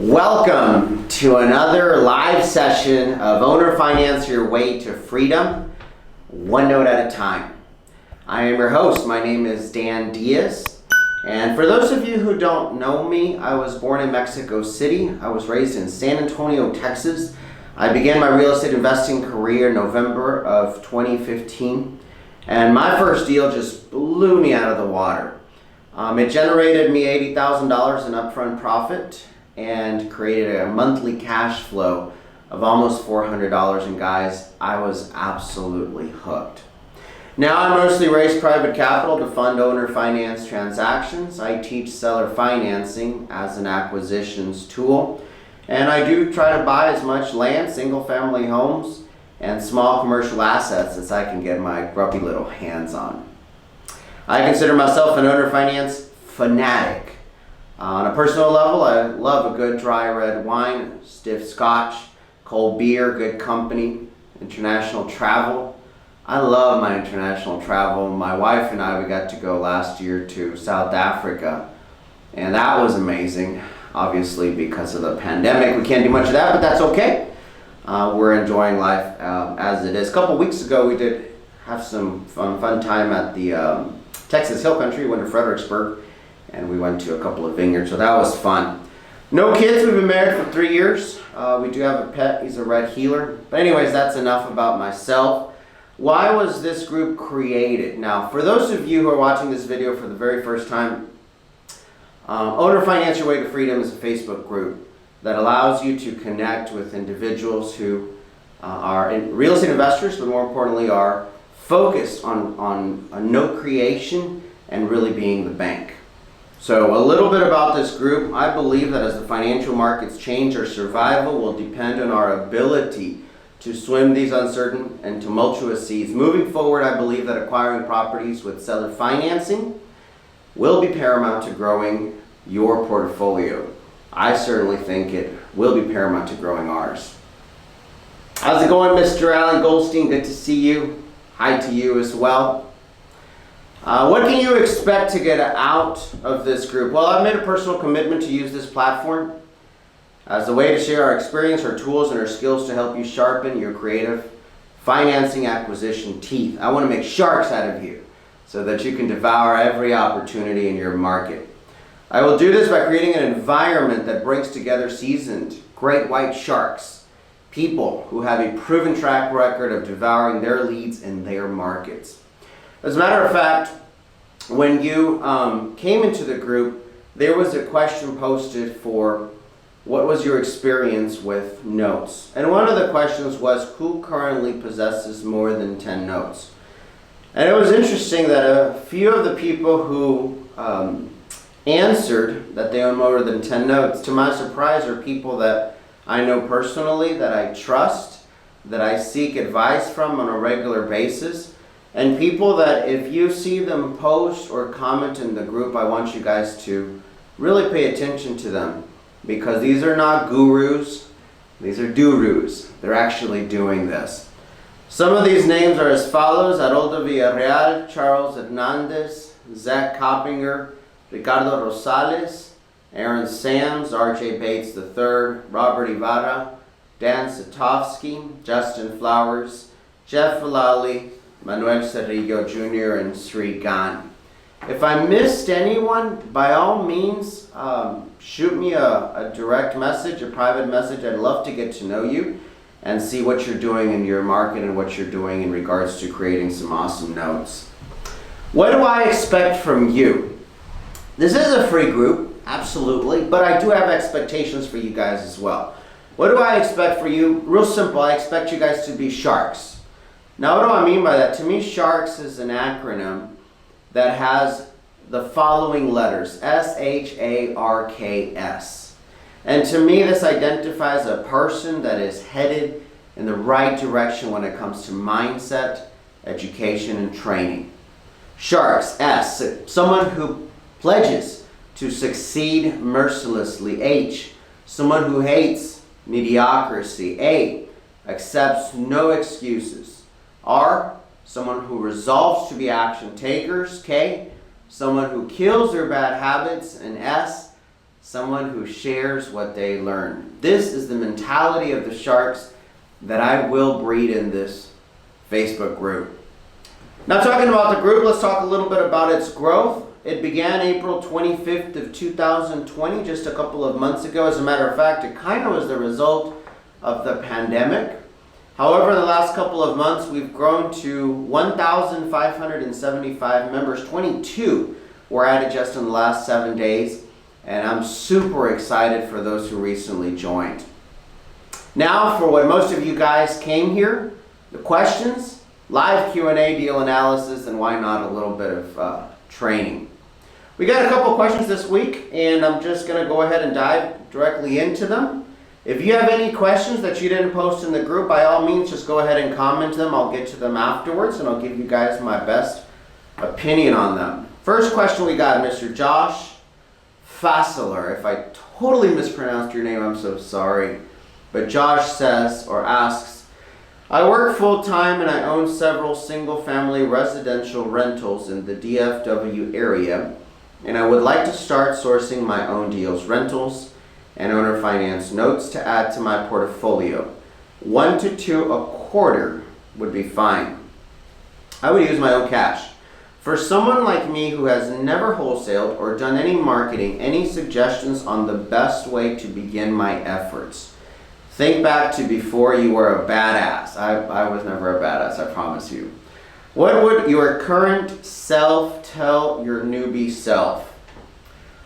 Welcome to another live session of Owner Finance Your Way to Freedom, one note at a time. I am your host. My name is Dan Diaz. And for those of you who don't know me, I was born in Mexico City. I was raised in San Antonio, Texas. I began my real estate investing career in November of 2015. And my first deal just blew me out of the water. It generated me $80,000 in upfront profit and created a monthly cash flow of almost $400. And guys, I was absolutely hooked. Now I mostly raise private capital to fund owner finance transactions. I teach seller financing as an acquisitions tool. And I do try to buy as much land, single family homes, and small commercial assets as I can get my grubby little hands on. I consider myself an owner finance fanatic. On a personal level, I love a good dry red wine, stiff scotch, cold beer, good company, international travel. I love my international travel. My wife and I, we got to go last year to South Africa, and that was amazing. Obviously, because of the pandemic, we can't do much of that, but that's okay. We're enjoying life as it is. A couple weeks ago, we did have some fun time at the Texas Hill Country. We went to Fredericksburg, and we went to a couple of vineyards, so that was fun. No kids. We've been married for 3 years. We do have a pet. He's a red heeler. But anyways, that's enough about myself. Why was this group created? Now, for those of you who are watching this video for the very first time, Owner Finance Your Way to Freedom is a Facebook group that allows you to connect with individuals who are real estate investors, but more importantly are focused on note creation and really being the bank. So a little bit about this group. I believe that as the financial markets change, our survival will depend on our ability to swim these uncertain and tumultuous seas. Moving forward, I believe that acquiring properties with seller financing will be paramount to growing your portfolio. I certainly think it will be paramount to growing ours. How's it going, Mr. Alan Goldstein? Good to see you. Hi to you as well. What can you expect to get out of this group? Well, I've made a personal commitment to use this platform as a way to share our experience, our tools, and our skills to help you sharpen your creative financing acquisition teeth. I want to make sharks out of you so that you can devour every opportunity in your market. I will do this by creating an environment that brings together seasoned great white sharks, people who have a proven track record of devouring their leads in their markets. As a matter of fact, when you came into the group, there was a question posted for what was your experience with notes? And one of the questions was, who currently possesses more than 10 notes? And it was interesting that a few of the people who answered that they own more than 10 notes, to my surprise, are people that I know personally, that I trust, that I seek advice from on a regular basis, and people that if you see them post or comment in the group, I want you guys to really pay attention to them. Because these are not gurus, these are durus. They're actually doing this. Some of these names are as follows: Haroldo Villarreal, Charles Hernandez, Zach Coppinger, Ricardo Rosales, Aaron Sams, RJ Bates III, Robert Ibarra, Dan Satovsky, Justin Flowers, Jeff Villali, Manuel Cerrillo Jr., and Sri Gan. If I missed anyone, by all means, shoot me a direct message, a private message. I'd love to get to know you and see what you're doing in your market and what you're doing in regards to creating some awesome notes. What do I expect from you? This is a free group, absolutely, but I do have expectations for you guys as well. What do I expect for you? Real simple, I expect you guys to be sharks. Now, what do I mean by that? To me, sharks is an acronym that has the following letters, SHARKS. And to me, this identifies a person that is headed in the right direction when it comes to mindset, education, and training. Sharks, S, someone who pledges to succeed mercilessly. H, someone who hates mediocrity. A, accepts no excuses. R, someone who resolves to be action takers. K, someone who kills their bad habits. And S, someone who shares what they learn. This is the mentality of the sharks that I will breed in this Facebook group. Now, talking about the group, let's talk a little bit about its growth. It began April 25th of 2020, just a couple of months ago. As a matter of fact, it kind of was the result of the pandemic. However, in the last couple of months, we've grown to 1,575 members. 22 were added just in the last 7 days, and I'm super excited for those who recently joined. Now, for what most of you guys came here, the questions, live Q&A, deal analysis, and why not a little bit of training. We got a couple questions this week, and I'm just going to go ahead and dive directly into them. If you have any questions that you didn't post in the group, by all means, just go ahead and comment them. I'll get to them afterwards, and I'll give you guys my best opinion on them. First question we got, Mr. Josh Fassler. If I totally mispronounced your name, I'm so sorry. But Josh says or asks, I work full-time and I own several single-family residential rentals in the DFW area, and I would like to start sourcing my own deals, rentals, and owner finance notes to add to my portfolio. 1 to 2 a quarter would be fine. I would use my own cash. For someone like me who has never wholesaled or done any marketing, any suggestions on the best way to begin my efforts? Think back to before you were a badass. I was never a badass, I promise you. What would your current self tell your newbie self?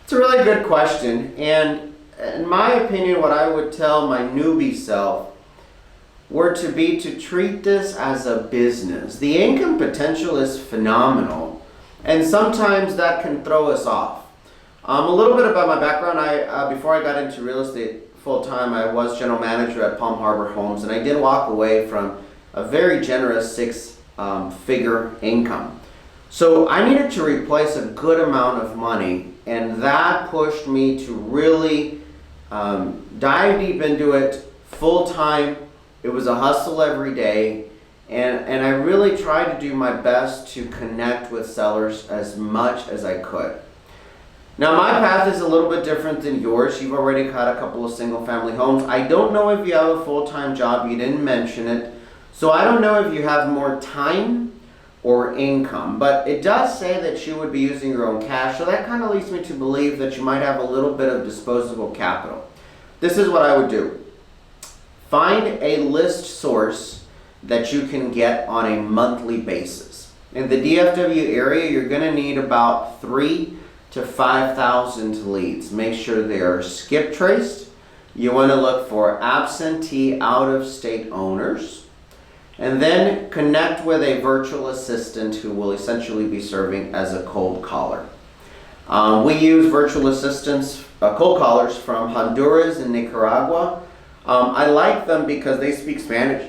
It's a really good question, and in my opinion, what I would tell my newbie self were to be to treat this as a business. The income potential is phenomenal, and sometimes that can throw us off. A little bit about my background. Before I got into real estate full-time, I was general manager at Palm Harbor Homes, and I did walk away from a very generous six-figure income. So I needed to replace a good amount of money, and that pushed me to really dive deep into it full-time. It was a hustle every day, and I really tried to do my best to connect with sellers as much as I could. Now, my path is a little bit different than yours. You've already got a couple of single-family homes. I don't know if you have a full-time job. You didn't mention it. So I don't know if you have more time or income, but it does say that you would be using your own cash, so that kind of leads me to believe that you might have a little bit of disposable capital. This is what I would do. Find a list source that you can get on a monthly basis. In the DFW area, you're going to need about 3,000 to 5,000 leads. Make sure they are skip traced. You want to look for absentee out-of-state owners. And then connect with a virtual assistant who will essentially be serving as a cold caller. We use virtual assistants, cold callers from Honduras and Nicaragua. I like them because they speak Spanish.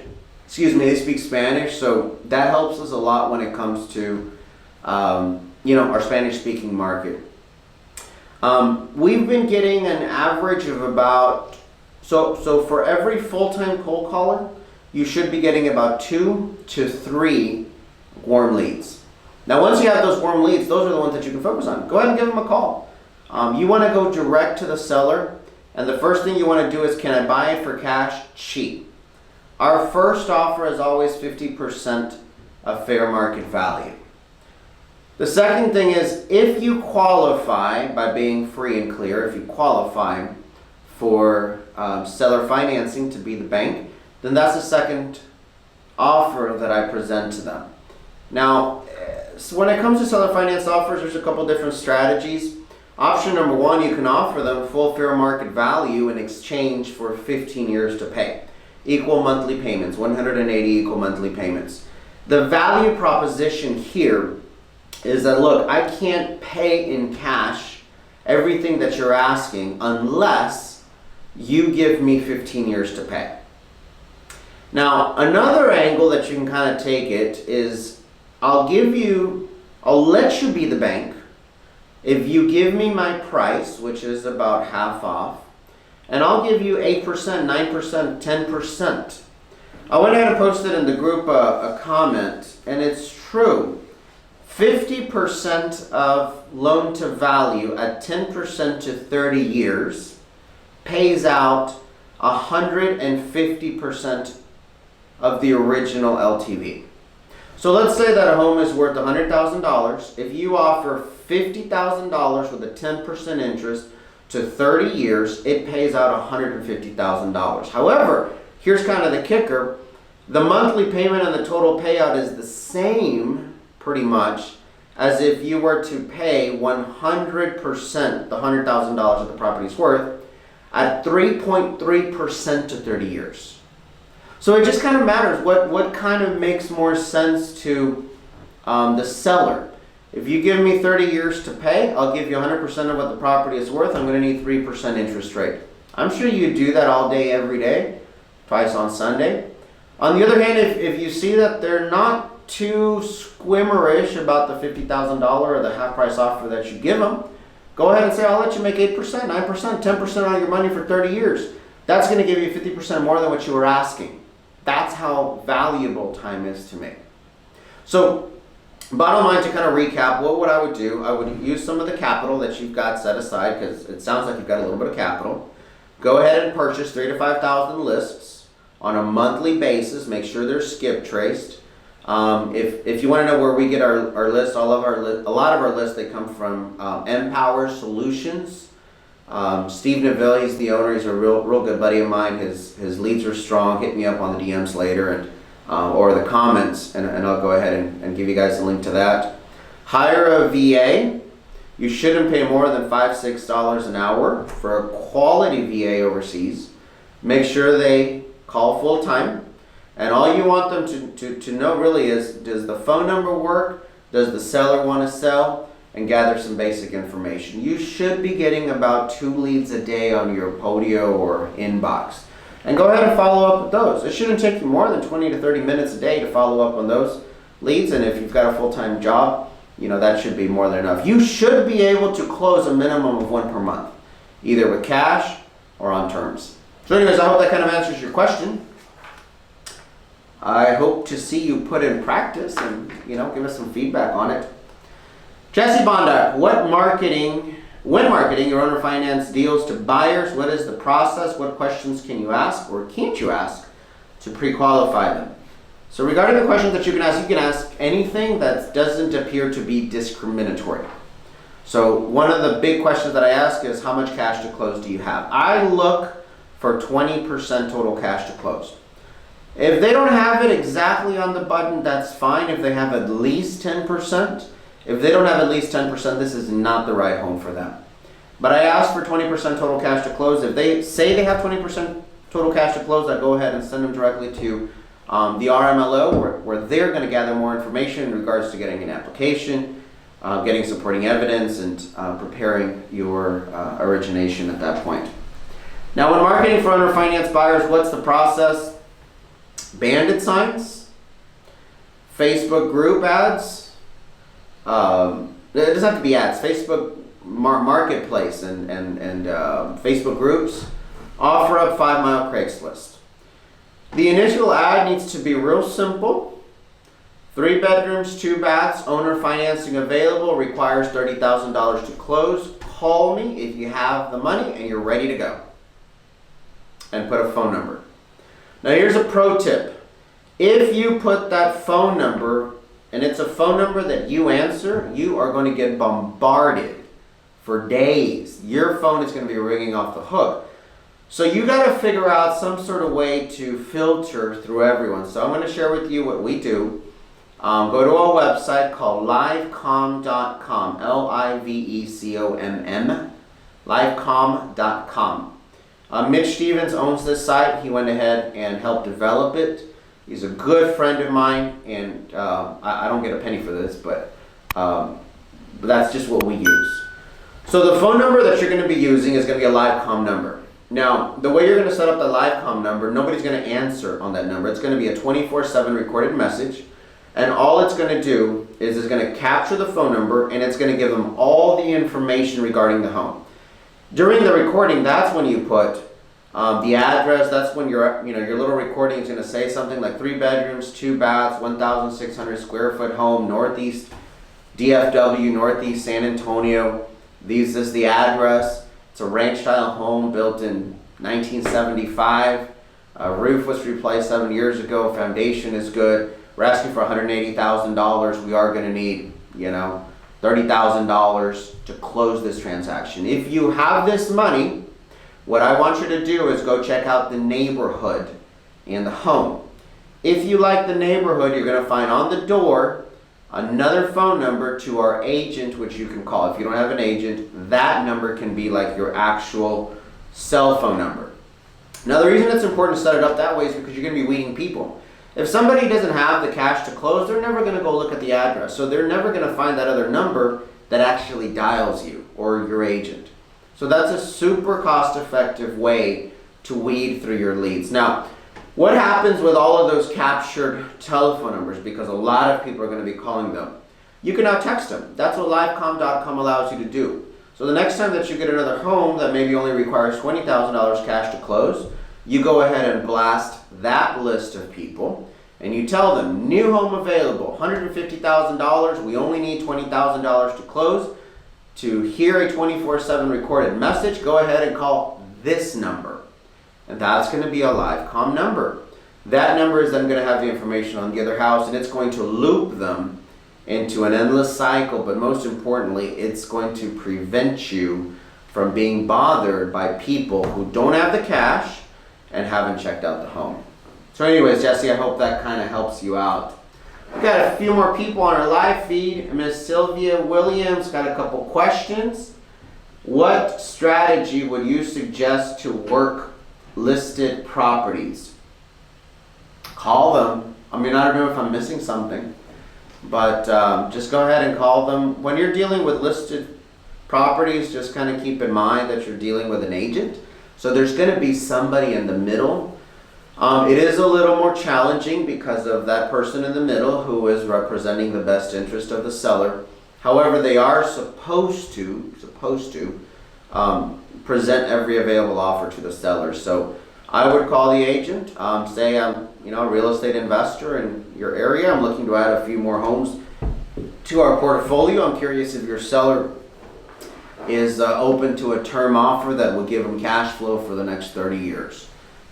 They speak Spanish, so that helps us a lot when it comes to our Spanish-speaking market. We've been getting an average of about, so for every full-time cold caller, you should be getting about 2 to 3 warm leads. Now, once you have those warm leads, those are the ones that you can focus on. Go ahead and give them a call. You want to go direct to the seller, and the first thing you want to do is, can I buy it for cash cheap? Our first offer is always 50% of fair market value. The second thing is, if you qualify by being free and clear, if you qualify for seller financing to be the bank, then that's the second offer that I present to them. Now, so when it comes to seller finance offers, there's a couple different strategies. Option number one, you can offer them full fair market value in exchange for 15 years to pay. Equal monthly payments, 180 equal monthly payments. The value proposition here is that, look, I can't pay in cash everything that you're asking unless you give me 15 years to pay. Now, another angle that you can kind of take it is, I'll let you be the bank if you give me my price, which is about half off, and I'll give you 8%, 9%, 10%. I went ahead and posted in the group a comment, and it's true. 50% of loan to value at 10% to 30 years pays out 150% of the original LTV. So let's say that a home is worth $100,000. If you offer $50,000 with a 10% interest to 30 years, it pays out $150,000. However, here's kind of the kicker. The monthly payment and the total payout is the same, pretty much, as if you were to pay 100% the $100,000 that the property is worth at 3.3% to 30 years. So it just kind of matters what kind of makes more sense to the seller. If you give me 30 years to pay, I'll give you 100% of what the property is worth. I'm going to need 3% interest rate. I'm sure you do that all day, every day, twice on Sunday. On the other hand, if you see that they're not too squimmerish about the $50,000 or the half price offer that you give them, go ahead and say, I'll let you make 8%, 9%, 10% on your money for 30 years. That's going to give you 50% more than what you were asking. That's how valuable time is to me. So, bottom line, to kind of recap, what I would do, I would use some of the capital that you've got set aside, because it sounds like you've got a little bit of capital. Go ahead and purchase 3,000 to 5,000 lists on a monthly basis. Make sure they're skip traced. If you want to know where we get our lists, a lot of our lists, they come from Empower Solutions. Steve Neville, he's the owner. He's a real good buddy of mine. His leads are strong. Hit me up on the DMs later and or the comments, and I'll go ahead and give you guys a link to that. Hire a VA. You shouldn't pay more than $5, $6 an hour for a quality VA overseas. Make sure they call full time, and all you want them to know really is, does the phone number work? Does the seller want to sell? And gather some basic information. You should be getting about 2 leads a day on your Podio or inbox. And go ahead and follow up with those. It shouldn't take you more than 20 to 30 minutes a day to follow up on those leads. And if you've got a full-time job, that should be more than enough. You should be able to close a minimum of 1 per month, either with cash or on terms. So anyways, I hope that kind of answers your question. I hope to see you put in practice and, give us some feedback on it. Jesse Bondak, when marketing your owner finance deals to buyers, what is the process? What questions can you ask or can't you ask to pre-qualify them? So regarding the questions that you can ask anything that doesn't appear to be discriminatory. So one of the big questions that I ask is, how much cash to close do you have? I look for 20% total cash to close. If they don't have it exactly on the button, that's fine. If they have at least 10%, if they don't have at least 10%, this is not the right home for them. But I ask for 20% total cash to close. If they say they have 20% total cash to close, I go ahead and send them directly to the RMLO, where they're going to gather more information in regards to getting an application, getting supporting evidence, and preparing your origination at that point. Now, when marketing for owner finance buyers, what's the process? Bandit signs, Facebook group ads. It doesn't have to be ads. Facebook Marketplace and Facebook groups. Offer up 5 Mile Craigslist. The initial ad needs to be real simple. 3 bedrooms, 2 baths, owner financing available, requires $30,000 to close. Call me if you have the money and you're ready to go. And put a phone number. Now here's a pro tip. If you put that phone number, and it's a phone number that you answer, you are going to get bombarded for days. Your phone is going to be ringing off the hook. So you got to figure out some sort of way to filter through everyone. So I'm going to share with you what we do. Go to our website called livecomm.com, Livecomm, livecomm.com. Mitch Stevens owns this site. He went ahead and helped develop it. He's a good friend of mine, and I don't get a penny for this, but that's just what we use. So the phone number that you're going to be using is going to be a LiveComm number. Now, the way you're going to set up the LiveComm number, nobody's going to answer on that number. It's going to be a 24/7 recorded message, and all it's going to do is it's going to capture the phone number, and it's going to give them all the information regarding the home. During the recording, that's when you put the address. That's when your little recording is going to say something like 3 bedrooms, 2 baths, 1,600 square foot home, Northeast DFW, Northeast San Antonio. This is the address. It's a ranch-style home built in 1975. Roof was replaced 7 years ago. Foundation is good. We're asking for $180,000. We are going to need, $30,000 to close this transaction. If you have this money, what I want you to do is go check out the neighborhood and the home. If you like the neighborhood, you're going to find on the door another phone number to our agent, which you can call. If you don't have an agent, that number can be like your actual cell phone number. Now, the reason it's important to set it up that way is because you're going to be weeding people. If somebody doesn't have the cash to close, they're never going to go look at the address. So they're never going to find that other number that actually dials you or your agent. So that's a super cost-effective way to weed through your leads. Now, what happens with all of those captured telephone numbers, because a lot of people are going to be calling them? You can now text them. That's what livecom.com allows you to do. So the next time that you get another home that maybe only requires $20,000 cash to close, you go ahead and blast that list of people and you tell them, new home available, $150,000. We only need $20,000 to close. To hear a 24/7 recorded message, go ahead and call this number. And that's going to be a LiveCom number. That number is then going to have the information on the other house, and it's going to loop them into an endless cycle. But most importantly, it's going to prevent you from being bothered by people who don't have the cash and haven't checked out the home. So anyways, Jesse, I hope that kind of helps you out. We've got a few more people on our live feed. Miss Sylvia Williams got a couple questions. What strategy would you suggest to work listed properties? Call them. I don't know if I'm missing something, but just go ahead and call them. When you're dealing with listed properties, just kind of keep in mind that you're dealing with an agent. So there's going to be somebody in the middle. It is a little more challenging because of that person in the middle who is representing the best interest of the seller. However, they are supposed to present every available offer to the seller. So I would call the agent, say I'm a real estate investor in your area. I'm looking to add a few more homes to our portfolio. I'm curious if your seller is open to a term offer that will give them cash flow for the next 30 years.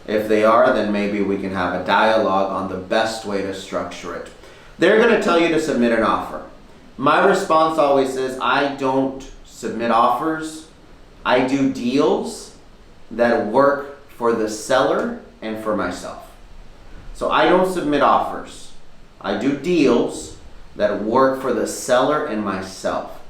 If they are, then maybe we can have a dialogue on the best way to structure it. They're going to tell you to submit an offer. My response always is, I don't submit offers. I do deals that work for the seller and for myself. So I don't submit offers. I do deals that work for the seller and myself.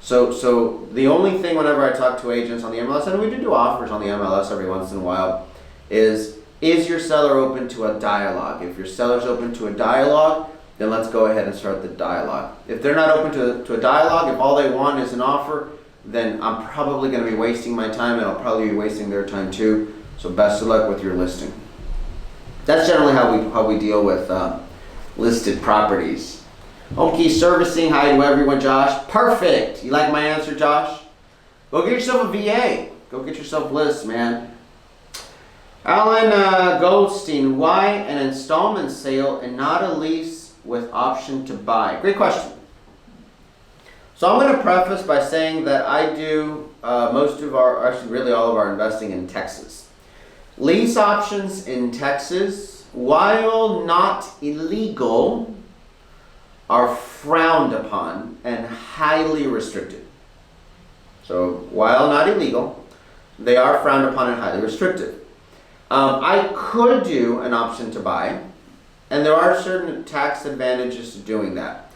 So the only thing whenever I talk to agents on the MLS, and we do offers on the MLS every once in a while, is your seller open to a dialogue? If your seller's open to a dialogue, then let's go ahead and start the dialogue. If they're not open to a dialogue, if all they want is an offer, then I'm probably going to be wasting my time, and I'll probably be wasting their time too. So best of luck with your listing. That's generally how we deal with listed properties. Home key servicing. Hi to everyone, Josh. Perfect. You like my answer, Josh? Go get yourself a VA. Go get yourself lists, man. Alan Goldstein, why an installment sale and not a lease with option to buy? Great question. So I'm going to preface by saying that I do most of our, actually really all of our investing in Texas. Lease options in Texas, while not illegal, are frowned upon and highly restricted. So while not illegal, they are frowned upon and highly restricted. I could do an option to buy, and there are certain tax advantages to doing that.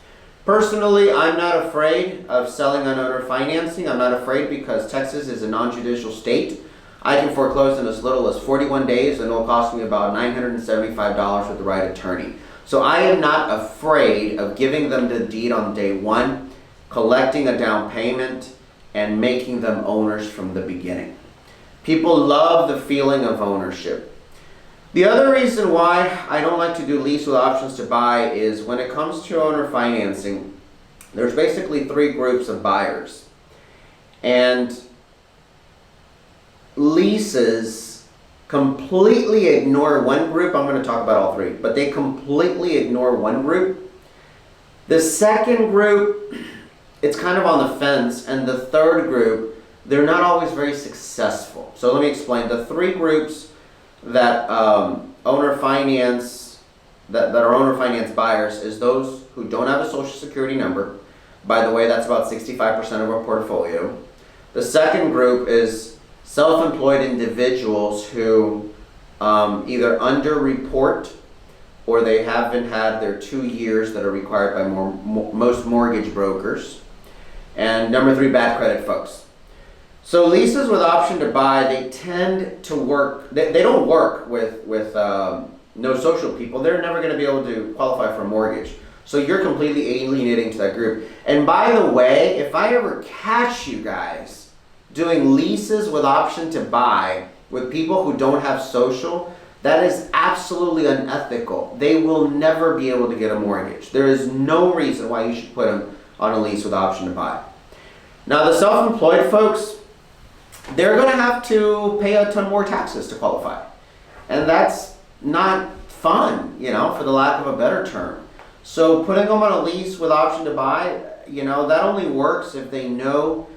Personally, I'm not afraid of selling on owner financing. I'm not afraid because Texas is a non-judicial state. I can foreclose in as little as 41 days, and it'll cost me about $975 with the right attorney. So I am not afraid of giving them the deed on day one, collecting a down payment, and making them owners from the beginning. People love the feeling of ownership. The other reason why I don't like to do lease with options to buy is when it comes to owner financing, there's basically three groups of buyers. And leases completely ignore one group. I'm going to talk about all three, but they completely ignore one group. The second group it's kind of on the fence. And the third group, they're not always very successful. So let me explain. The three groups that owner finance, that are owner finance buyers, is those who don't have a social security number. By the way, that's about 65% of our portfolio. The second group is self-employed individuals who either underreport or they haven't had their 2 years that are required by most mortgage brokers. And number three, bad credit folks. So leases with option to buy, they tend to work, they don't work with no social people. They're never going to be able to qualify for a mortgage. So you're completely alienating to that group. And by the way, if I ever catch you guys doing leases with option to buy with people who don't have social, that is absolutely unethical. They will never be able to get a mortgage. There is no reason why you should put them on a lease with option to buy. Now the self-employed folks, they're going to have to pay a ton more taxes to qualify. And that's not fun, for the lack of a better term. So putting them on a lease with option to buy, that only works if they know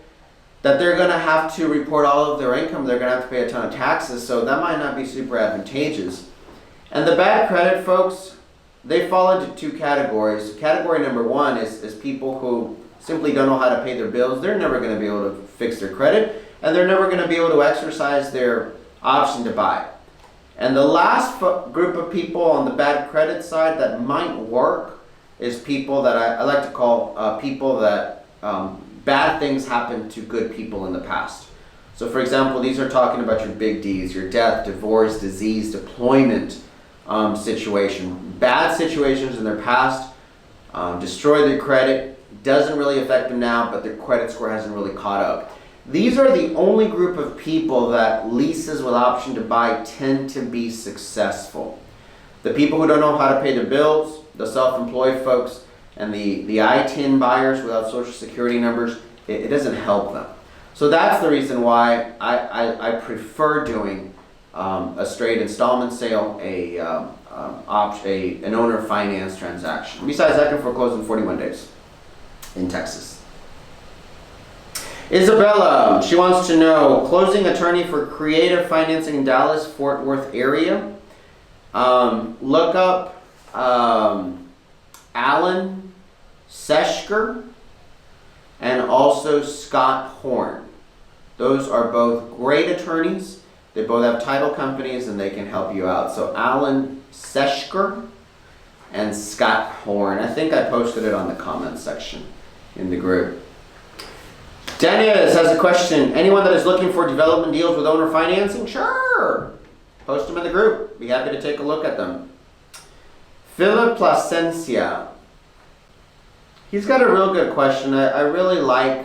that they're going to have to report all of their income. They're going to have to pay a ton of taxes, so that might not be super advantageous. And the bad credit folks, they fall into two categories. Category number one is people who simply don't know how to pay their bills. They're never going to be able to fix their credit, and they're never going to be able to exercise their option to buy. And the last group of people on the bad credit side that might work is people that I like to call people that bad things happen to good people in the past. So for example, these are talking about your big Ds, your death, divorce, disease, deployment situation. Bad situations in their past destroy their credit. Doesn't really affect them now, but their credit score hasn't really caught up. These are the only group of people that leases with option to buy tend to be successful. The people who don't know how to pay their bills, the self-employed folks, and the ITIN buyers without social security numbers, it doesn't help them. So that's the reason why I prefer doing a straight installment sale, an owner finance transaction. Besides, I can foreclose in 41 days in Texas. Isabella, she wants to know, closing attorney for creative financing in Dallas, Fort Worth area. Look up Alan Seschker and also Scott Horn. Those are both great attorneys. They both have title companies and they can help you out. So Alan Seschker and Scott Horn. I think I posted it on the comments section in the group. Dennis has a question. Anyone that is looking for development deals with owner financing? Sure. Post them in the group. Be happy to take a look at them. Philip Placencia. He's got a real good question. I really like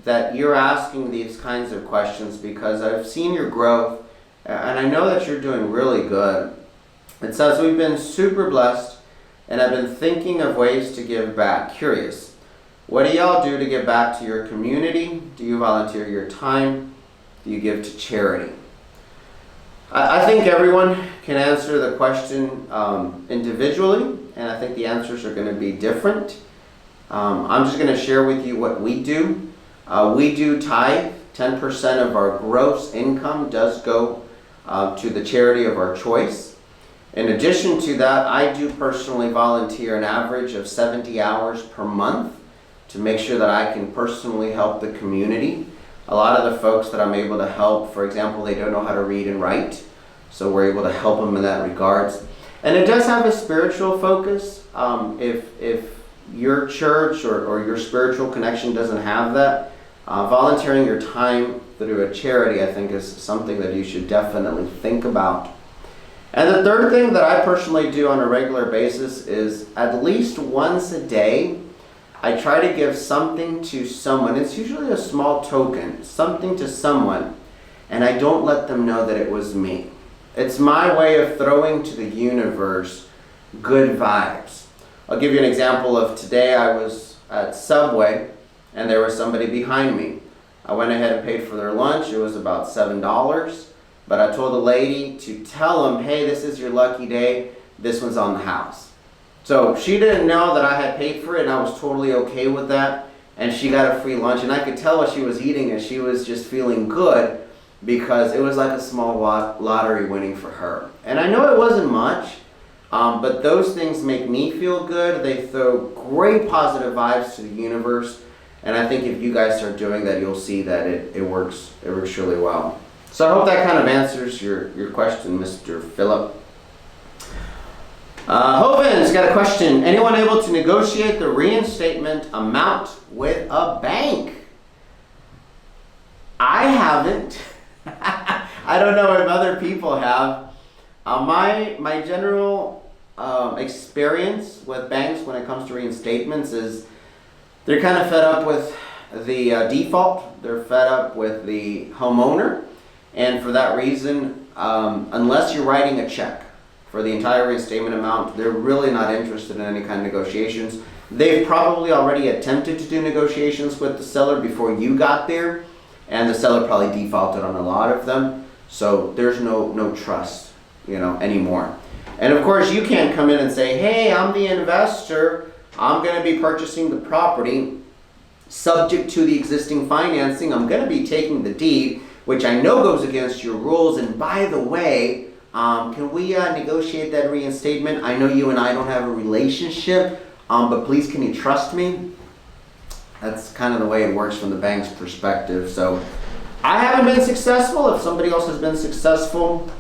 that you're asking these kinds of questions because I've seen your growth and I know that you're doing really good. It says, we've been super blessed and I've been thinking of ways to give back. Curious. What do y'all do to give back to your community? Do you volunteer your time? Do you give to charity? I think everyone can answer the question individually, and I think the answers are going to be different. I'm just going to share with you what we do. We do tithe. 10% of our gross income does go to the charity of our choice. In addition to that, I do personally volunteer an average of 70 hours per month to make sure that I can personally help the community. A lot of the folks that I'm able to help, for example, they don't know how to read and write, so we're able to help them in that regards. And it does have a spiritual focus. If your church or your spiritual connection doesn't have that, volunteering your time through a charity, I think, is something that you should definitely think about. And the third thing that I personally do on a regular basis is at least once a day, I try to give something to someone. It's usually a small token, something to someone, and I don't let them know that it was me. It's my way of throwing to the universe good vibes. I'll give you an example of today. I was at Subway, and there was somebody behind me. I went ahead and paid for their lunch. It was about $7, but I told the lady to tell them, hey, this is your lucky day. This one's on the house. So she didn't know that I had paid for it, and I was totally okay with that. and she got a free lunch, and I could tell what she was eating, and she was just feeling good because it was like a small lottery winning for her. And I know it wasn't much, but those things make me feel good. They throw great positive vibes to the universe, and I think if you guys start doing that, you'll see that it works really well. So I hope that kind of answers your question, Mr. Phillip. Hoven's got a question. Anyone able to negotiate the reinstatement amount with a bank? I haven't. I don't know if other people have. My general experience with banks when it comes to reinstatements is they're kind of fed up with the default. They're fed up with the homeowner. And for that reason, unless you're writing a check for the entire reinstatement amount, they're really not interested in any kind of negotiations. They've probably already attempted to do negotiations with the seller before you got there, and the seller probably defaulted on a lot of them. So there's no trust, anymore. And of course, you can't come in and say, hey, I'm the investor. I'm going to be purchasing the property subject to the existing financing. I'm going to be taking the deed, which I know goes against your rules. And by the way, can we negotiate that reinstatement? I know you and I don't have a relationship, but please, can you trust me? That's kind of the way it works from the bank's perspective. So I haven't been successful. If somebody else has been successful,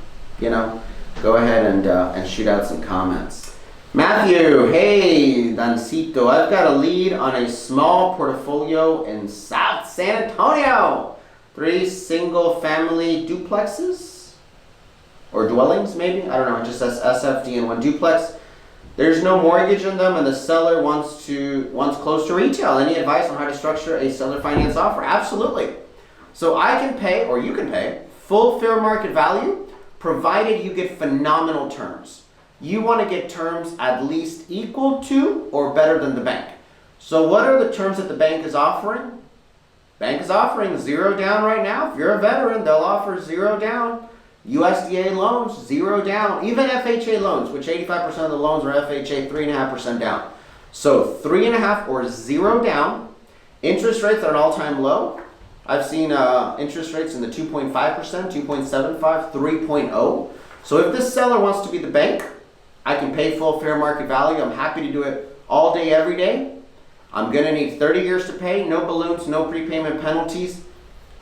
go ahead and shoot out some comments. Matthew, hey, Dancito, I've got a lead on a small portfolio in South San Antonio. 3 single-family duplexes or dwellings, maybe. I don't know. It just says SFD and 1 duplex. There's no mortgage on them, and the seller wants close to retail. Any advice on how to structure a seller finance offer? Absolutely. So I can pay, or you can pay, full fair market value, provided you get phenomenal terms. You want to get terms at least equal to or better than the bank. So what are the terms that the bank is offering? Bank is offering 0 down right now. If you're a veteran, they'll offer 0 down. USDA loans, 0 down. Even FHA loans, which 85% of the loans are FHA, 3.5% down. So 3.5 or 0 down. Interest rates are an all-time low. I've seen interest rates in the 2.5%, 2.75, 3.0. So if this seller wants to be the bank, I can pay full fair market value. I'm happy to do it all day, every day. I'm going to need 30 years to pay, no balloons, no prepayment penalties,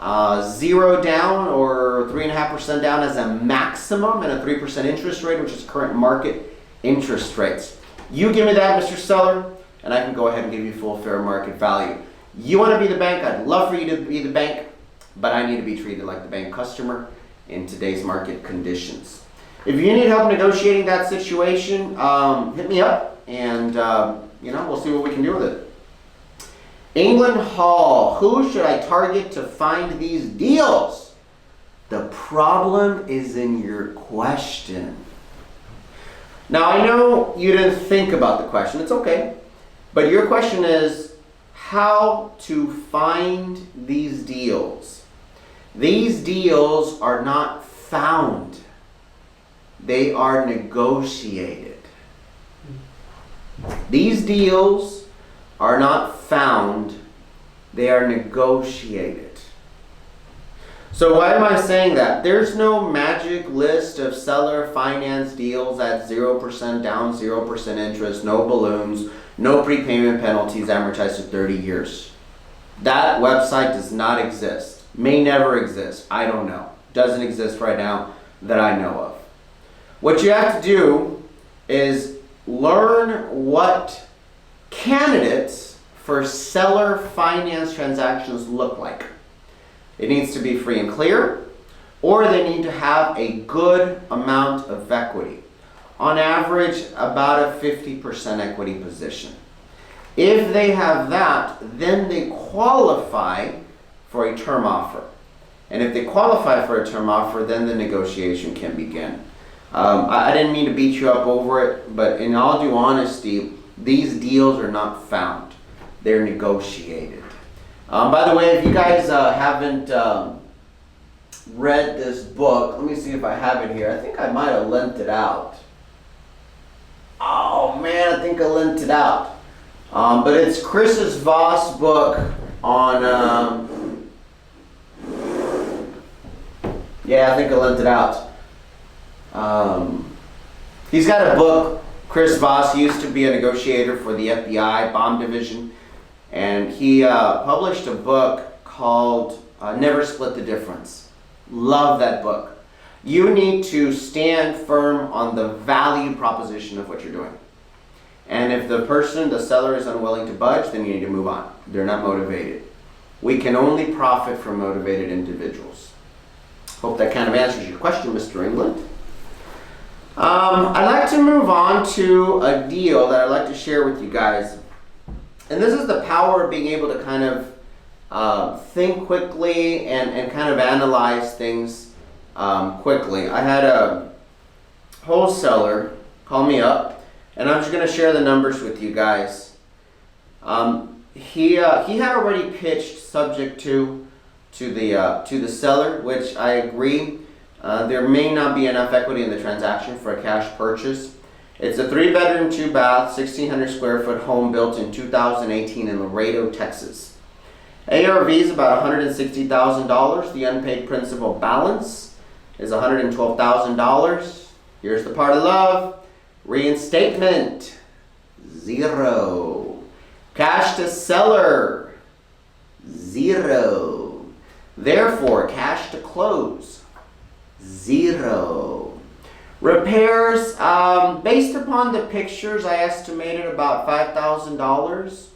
0 down or 3.5% down as a maximum, and a 3% interest rate, which is current market interest rates. You give me that, Mr. Seller, and I can go ahead and give you full fair market value. You want to be the bank? I'd love for you to be the bank, but I need to be treated like the bank customer in today's market conditions. If you need help negotiating that situation, hit me up, and we'll see what we can do with it. England Hall, who should I target to find these deals? The problem is in your question. Now, I know you didn't think about the question. It's okay. But your question is how to find these deals. These deals are not found. They are negotiated. These deals are not found, they are negotiated. So why am I saying that? There's no magic list of seller finance deals at 0% down, 0% interest, no balloons, no prepayment penalties, amortized to 30 years. That website does not exist. May never exist. I don't know. Doesn't exist right now that I know of. What you have to do is learn what candidates for seller finance transactions look like. It needs to be free and clear, or they need to have a good amount of equity. On average, about a 50% equity position. If they have that, then they qualify for a term offer. And if they qualify for a term offer, then the negotiation can begin. I didn't mean to beat you up over it, but in all due honesty, these deals are not found. They're negotiated. By the way, if you guys haven't read this book, let me see if I have it here. I think I might have lent it out. Oh man, I think I lent it out. But it's Chris's Voss book on, yeah, I think I lent it out. He's got a book. Chris Voss used to be a negotiator for the FBI bomb division, and he published a book called Never Split the Difference. Love that book. You need to stand firm on the value proposition of what you're doing. And if the seller is unwilling to budge, then you need to move on. They're not motivated. We can only profit from motivated individuals. Hope that kind of answers your question, Mr. England. I'd like to move on to a deal that I'd like to share with you guys. And this is the power of being able to kind of think quickly and kind of analyze things quickly. I had a wholesaler call me up, and I'm just going to share the numbers with you guys. He had already pitched subject to the seller, which I agree. There may not be enough equity in the transaction for a cash purchase. It's a 3-bedroom, 2-bath, 1,600 square foot home built in 2018 in Laredo, Texas. ARV is about $160,000. The unpaid principal balance is $112,000. Here's the part I love. Reinstatement, 0. Cash to seller, 0. Therefore, cash to close, 0. Repairs, based upon the pictures, I estimated about $5,000.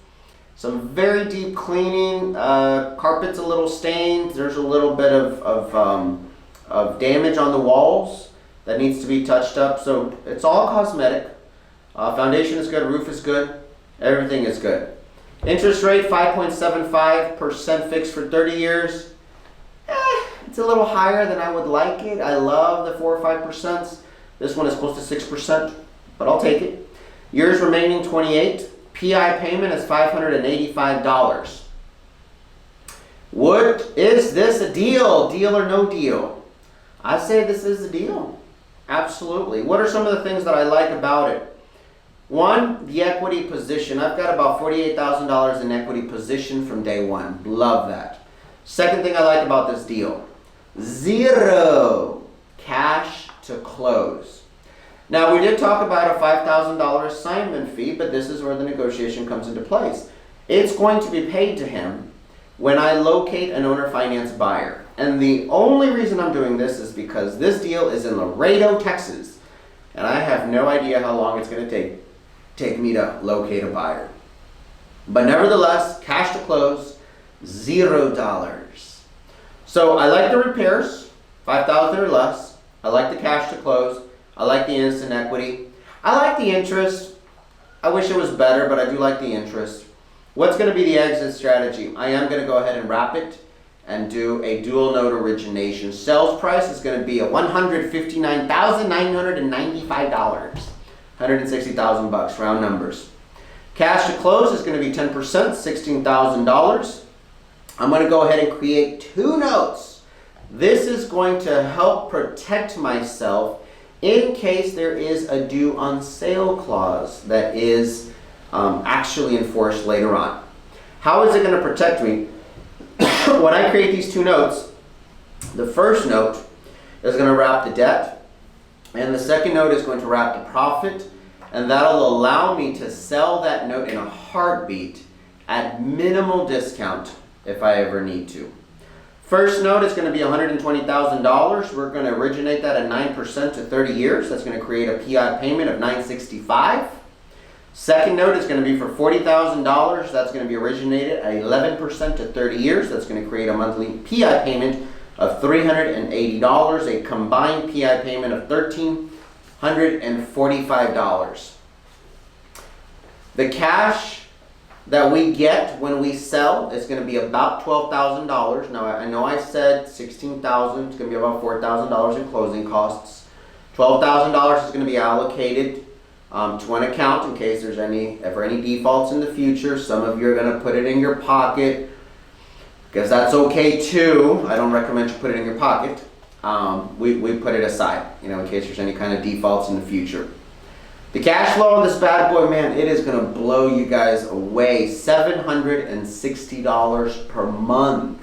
Some very deep cleaning, carpet's a little stained. There's a little bit of damage on the walls that needs to be touched up. So it's all cosmetic. Foundation is good, roof is good, everything is good. Interest rate 5.75% fixed for 30 years. It's a little higher than I would like it. I love the 4 or 5%. This one is close to 6%, but I'll take it. Years remaining 28. PI payment is $585. Is this a deal? Deal or no deal? I say this is a deal. Absolutely. What are some of the things that I like about it? One, the equity position. I've got about $48,000 in equity position from day one. Love that. Second thing I like about this deal, 0 cash to close. Now, we did talk about a $5,000 assignment fee, but this is where the negotiation comes into place. It's going to be paid to him when I locate an owner finance buyer. And the only reason I'm doing this is because this deal is in Laredo, Texas, and I have no idea how long it's going to take me to locate a buyer. But nevertheless, cash to close, $0. So I like the repairs, $5,000 or less. I like the cash to close. I like the instant equity. I like the interest. I wish it was better, but I do like the interest. What's going to be the exit strategy? I am going to go ahead and wrap it and do a dual note origination. Sales price is going to be $159,995. $160,000, round numbers. Cash to close is going to be 10%, $16,000. I'm going to go ahead and create 2 notes. This is going to help protect myself in case there is a due on sale clause that is actually enforced later on. How is it going to protect me? When I create these 2 notes, the first note is going to wrap the debt, and the second note is going to wrap the profit, and that'll allow me to sell that note in a heartbeat at minimal discount if I ever need to. First note is going to be $120,000. We're going to originate that at 9% to 30 years. That's going to create a PI payment of $965. Second note is going to be for $40,000. That's going to be originated at 11% to 30 years. That's going to create a monthly PI payment of $380, a combined PI payment of $1,345. The cash that we get when we sell is going to be about $12,000. Now, I know I said $16,000. It's going to be about $4,000 in closing costs. $12,000 is going to be allocated to an account in case there's ever any defaults in the future. Some of you are going to put it in your pocket because that's okay too. I don't recommend you put it in your pocket. We put it aside, in case there's any kind of defaults in the future. The cash flow on this bad boy, man, it is gonna blow you guys away. $760 per month.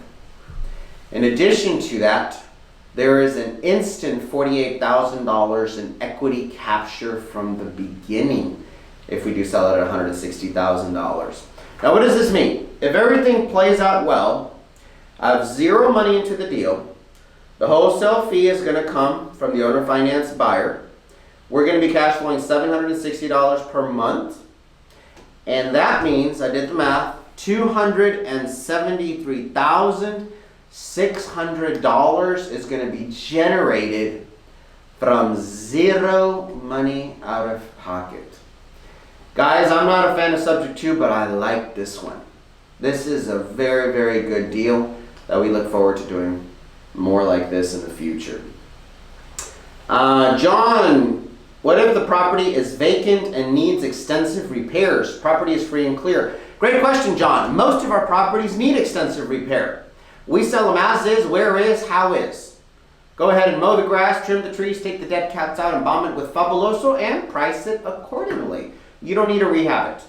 In addition to that, there is an instant $48,000 in equity capture from the beginning if we do sell it at $160,000. Now what does this mean? If everything plays out well, I have zero money into the deal. The wholesale fee is going to come from the owner finance buyer. We're going to be cash flowing $760 per month. And that means, I did the math, $273,600 is going to be generated from zero money out of pocket. Guys, I'm not a fan of subject to, but I like this one. This is a very, very good deal that we look forward to doing more like this in the future. John, what if the property is vacant and needs extensive repairs? Property is free and clear. Great question, John. Most of our properties need extensive repair. We sell them as is, where is, how is. Go ahead and mow the grass, trim the trees, take the dead cats out and bomb it with Fabuloso and price it accordingly. You don't need to rehab it.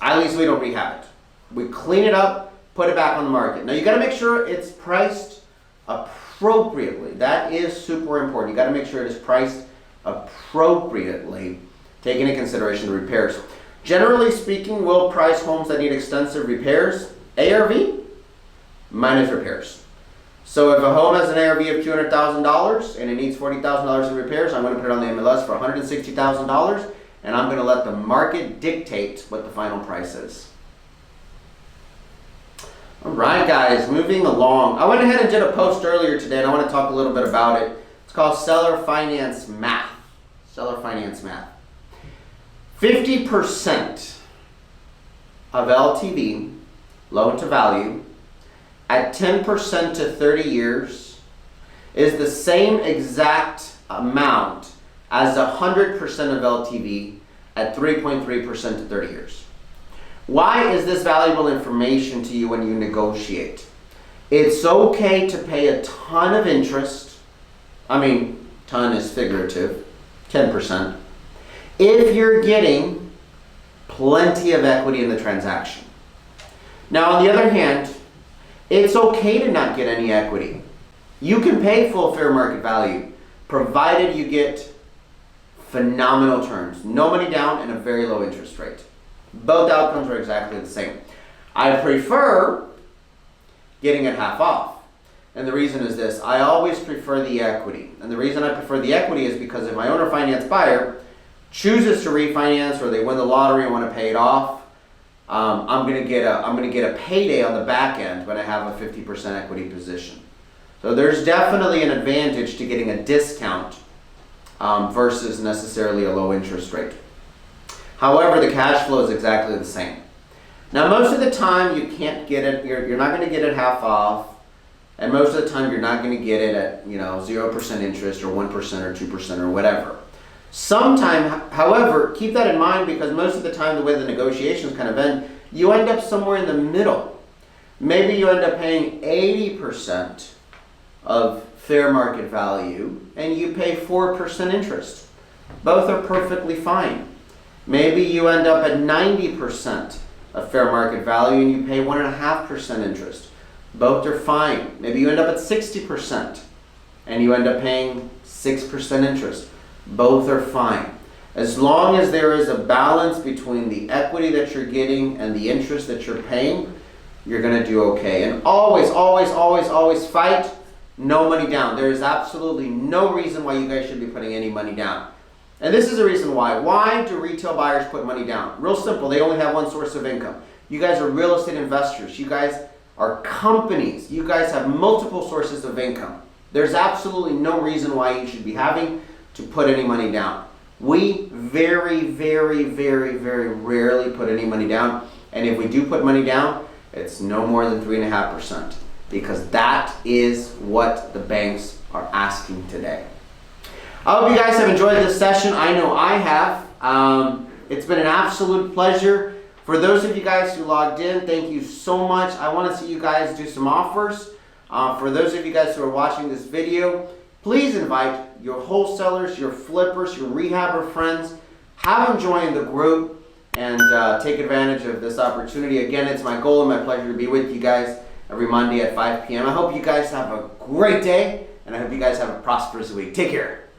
At least we don't rehab it. We clean it up, put it back on the market. Now you got to make sure it's priced appropriately. That is super important. You got to make sure it is priced appropriately, taking into consideration the repairs. Generally speaking, we'll price homes that need extensive repairs, ARV minus repairs. So if a home has an ARV of $200,000 and it needs $40,000 in repairs, I'm going to put it on the MLS for $160,000. And I'm going to let the market dictate what the final price is. All right, guys, moving along. I went ahead and did a post earlier today, and I want to talk a little bit about it. It's called Seller Finance Math. Seller Finance Math. 50% of LTV, loan to value, at 10% to 30 years is the same exact amount as 100% of LTV at 3.3% to 30 years. Why is this valuable information to you when you negotiate? It's okay to pay a ton of interest. I mean, ton is figurative, 10%. If you're getting plenty of equity in the transaction. Now, on the other hand, it's okay to not get any equity. You can pay full fair market value, provided you get phenomenal terms. No money down and a very low interest rate. Both outcomes are exactly the same. I prefer getting it half off. And the reason is this. I always prefer the equity. And the reason I prefer the equity is because if my owner finance buyer chooses to refinance or they win the lottery and want to pay it off, I'm going to get a payday on the back end when I have a 50% equity position. So there's definitely an advantage to getting a discount versus necessarily a low interest rate. However, the cash flow is exactly the same. Now, most of the time you can't get it, you're not going to get it half off, and most of the time you're not going to get it at 0% interest or 1% or 2% or whatever. Sometime, however, keep that in mind because most of the time the way the negotiations kind of end, you end up somewhere in the middle. Maybe you end up paying 80% of fair market value and you pay 4% interest. Both are perfectly fine. Maybe you end up at 90% of fair market value and you pay 1.5% interest. Both are fine. Maybe you end up at 60% and you end up paying 6% interest. Both are fine. As long as there is a balance between the equity that you're getting and the interest that you're paying, you're going to do okay. And always, always, always, always fight no money down. There is absolutely no reason why you guys should be putting any money down. And this is the reason why. Why do retail buyers put money down? Real simple. They only have one source of income. You guys are real estate investors. You guys are companies. You guys have multiple sources of income. There's absolutely no reason why you should be having to put any money down. We very, very, very, very rarely put any money down. And if we do put money down, it's no more than 3.5%, because that is what the banks are asking today. I hope you guys have enjoyed this session. I know I have. It's been an absolute pleasure. For those of you guys who logged in, thank you so much. I want to see you guys do some offers. For those of you guys who are watching this video, please invite your wholesalers, your flippers, your rehabber friends have them join the group and take advantage of this opportunity. Again, it's my goal and my pleasure to be with you guys every Monday at 5 p.m. I hope you guys have a great day, and I hope you guys have a prosperous week. Take care.